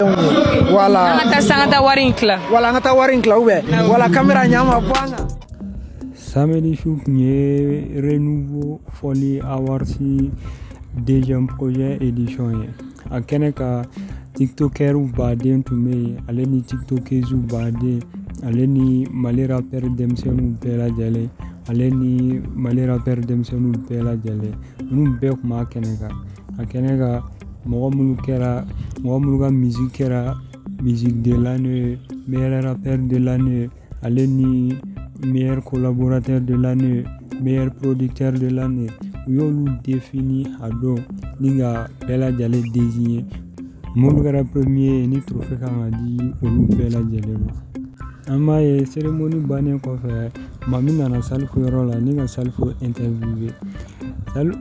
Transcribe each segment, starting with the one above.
Voilà. Voilà, voilà, caméra nyama bwana. Samedi Chouk nye renouveau Folie Awards deuxième projet édition ye. A kene ka TikToker ou baden tume ale ni TikTokers ou baden ale ni Mali rapper demsenu bela jale ale ni Mali rapper demsenu bela jale nu be kuma kene ka a kene ka mɔgɔ minnu ka musique kɛra musique de l'année, meilleur rappeur de l'année, ale ni meilleur collaborateur de l'année, meilleur producteur de l'année. U y'olu défini a don ni ka bɛɛ lajɛlen désigné. Minnu kɛra premier ni trophée kan ka di olu bɛɛ lajɛlen ma. An b'a ye cérémonie bannen kɔfɛ Mami nana Salifu yɔrɔ la ni ka Salifu interviewé.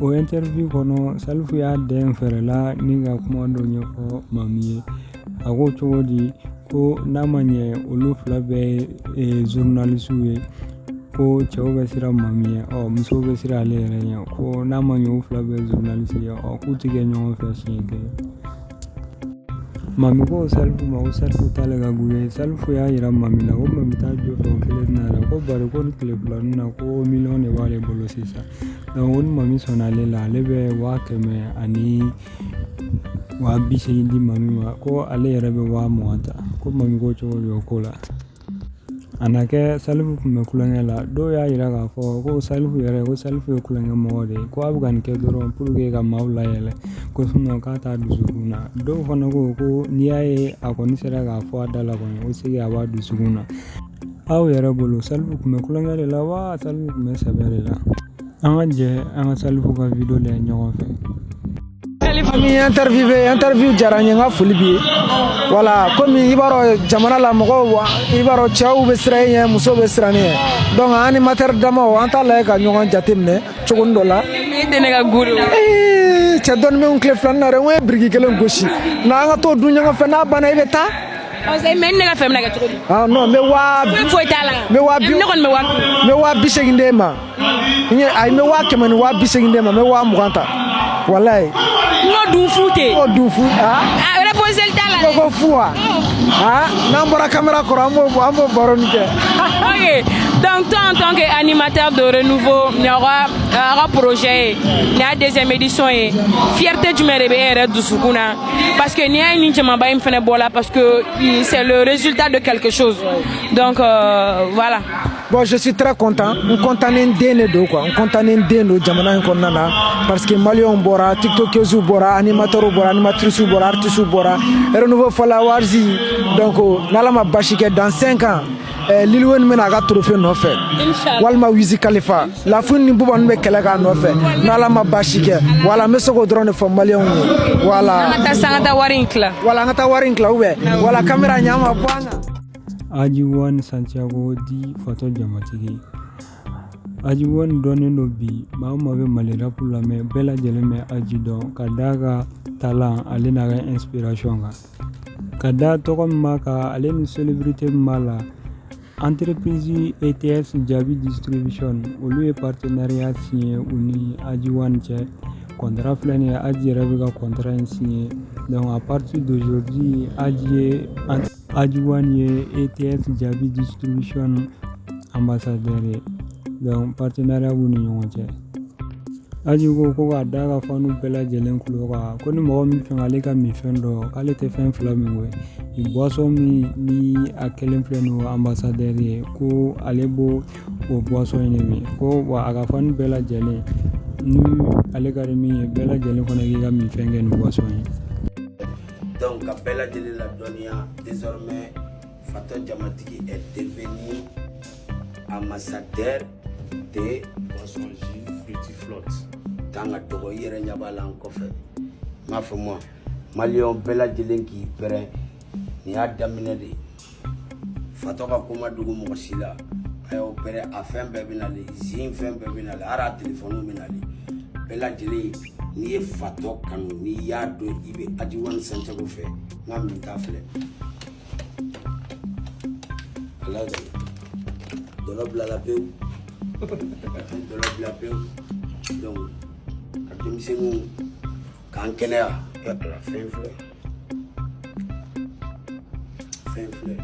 O interview kɔnɔ Salifu y'a den fɛrɛla ni ka kuma dɔ ɲɛfɔ Mami ye. A ko cogo di ko n'a ma ɲɛ olu fila bɛɛ ye journaliste ye ko cɛw bɛ siran Mami ye musow bɛ siran ale yɛrɛ ɲɛ ko n'a ma ɲɛ u fila bɛɛ ye journaliste ye k'u tɛ kɛ ɲɔgɔn fɛ siɲɛ kelen. Mami ko Salifu ma ko Salifu t'ale ka gu ye. Salifu y'a yira Mami la ko Mami t'a jɔ fɛ o kelen na yɛrɛ ko bari ko ni tile filanin na ko miliyɔn de b'ale bolo sisan. Donc ko ni Mami sɔnna ale la ale bɛ 180,000 di Mami ma ko ale yɛrɛ bɛ 20,000 ta ko Mami ko cogo di o ko la. A na kɛ Salifu tun bɛ kulonkɛ la dɔw y'a yira k'a fɔ ko Salifu yɛrɛ ko Salifu ye kulonkɛ mɔgɔ de ye ko a bɛ ka nin kɛ dɔrɔn pour que ka maaw layɛlɛ ko sinon k'a t'a dusukun na. Dɔw fana ko n'i y'a ye a kɔni sera k'a fɔ a da la kɔni ko c'est que a b'a dusukun na. Aw yɛrɛ bolo Salifu tun bɛ kulonkɛ de la wa Salifu tun bɛ sɛbɛ de la? An ka jɛ an ka Salifu ka vidéo lajɛ ɲɔgɔn fɛ. Ami interview diyara n ye n ka foli b'i ye. Voilà, komi i b'a dɔn jamana la mɔgɔw i b'a dɔn cɛw bɛ siran e ɲɛ musow bɛ siran ne ɲɛ. Donc animateur damaw an t'a lajɛ ka ɲɔgɔn jateminɛ cogonin dɔ la. I tɛ ne ka guru. Cɛ dɔnnimɛnw tile filanin na dɛ n ko ye biriki kelen gosi na an ka t'o dun ɲɔgɔn fɛ n'a banna i bɛ taa. Mais ne ka fɛn bɛna kɛ cogo di? Non n bɛ foyi t'a la. Ne kɔni bɛ 20,000 d'e ma. Ayi n bɛ 120,000 d'e ma n bɛ 20,000 ta. Walayi. N'o dun fu tɛ. N'o dun fu Réponse t'a la. Ko fu wa? N'an bɔra caméra kɔrɔ an b'o baro nin kɛ. Ok, donc toi en tant qu'animateur de renouveau il y aura projet il y a deuxième édition et fierté du maire et dusukun na parce que ni a ni jamaba in fana bɔla parce que c'est le résultat de quelque chose. Donc voilà. Bon, je suis très content. On contanen den de do quoi. On contanen den do jamana in kɔnɔna na parce que Maliens bɔra, TikTokers bɔra, animateurs bɔra, animatrices bɔra, artistes bɔra. Renouveau Folie Awards donc n'ala ma basi kɛ dans 5 ans Lil Wayne bɛna a ka trophée nɔfɛ. Walima Wiz Khalifa. Lafouine ni Bouba bɛ kɛlɛ k'a nɔfɛ. N'ala ma basi kɛ. Voilà, n bɛ se k'o dɔrɔn de fɔ Maliens ye. Voilà. An ka taa wari in tila. Voilà, an ka taa wari in tila ou bien. Voilà, caméra ɲama bɔ an kan. Ajiwan Santiago di Fatou Diamatigi. Ajiwan dɔnnen do bi maa o maa bɛ Mali rap lamɛn bɛɛ lajɛlen bɛ Aji dɔn ka d'a ka talent ale n'a ka inspiration kan. Ka da tɔgɔ min b'a kan ale ni célébrité min b'a la entreprise ETS Jabi Distribution olu ye partenariat signé u ni Ajiwan cɛ. Contrat filɛ nin ye Aji yɛrɛ bɛ ka contrat in signé donc à partir d'aujourd'hui Ajiwan ye ETS Jabi Distribution ambassadeur ye donc partenariat b'u ni ɲɔgɔn cɛ. Aji ko k'a da ka fanu bɛɛ lajɛlen kulo kan ko ni mɔgɔ min fɛn ale ka min fɛn dɔ k'ale tɛ fɛn fila min ko ye boisson min ni a kelen filɛ nin ye ambassadeur ye ko ale b'o boisson in de min ko wa a ka fanu bɛɛ lajɛlen ni ale ka min ye bɛɛ lajɛlen fana k'i ka min fɛn kɛ nin boisson ye. Donc ka bɛɛ lajɛlen ladɔnniya désormais Fatou Diamatigi est devenu ambassadeur de boisson J Fruitiflotte. Dans ka dɔgɔ i yɛrɛ ɲɛ b'a la n kɔfɛ m'a fɔ moi Maliens bɛɛ lajɛlen k'i pɛrɛn nin y'a daminɛ de ye Fatou ka ko ma dogo mɔgɔ si la a y'o pɛrɛn a fɛn bɛɛ bɛ nalen zin fɛn bɛɛ bɛ nalen hali a téléphone bɛ nalen bɛɛ lajɛlen n'i ye Fatou kanu n'i y'a dɔn i bɛ Ajiwan Santiago fɛ n ka min t'a filɛ ala dɔlɔ bila la pewu dɔlɔ bila pewu donc denmisɛnninw k'an kɛnɛya ala fɛn filɛ fɛn filɛ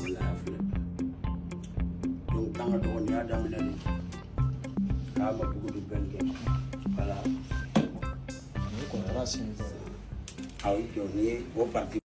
wala y'a filɛ donc kan ka dɔgɔ nin y'a daminɛ de k'a ma bugu de bɛn kɛ voilà aw jɔ ni ye o parti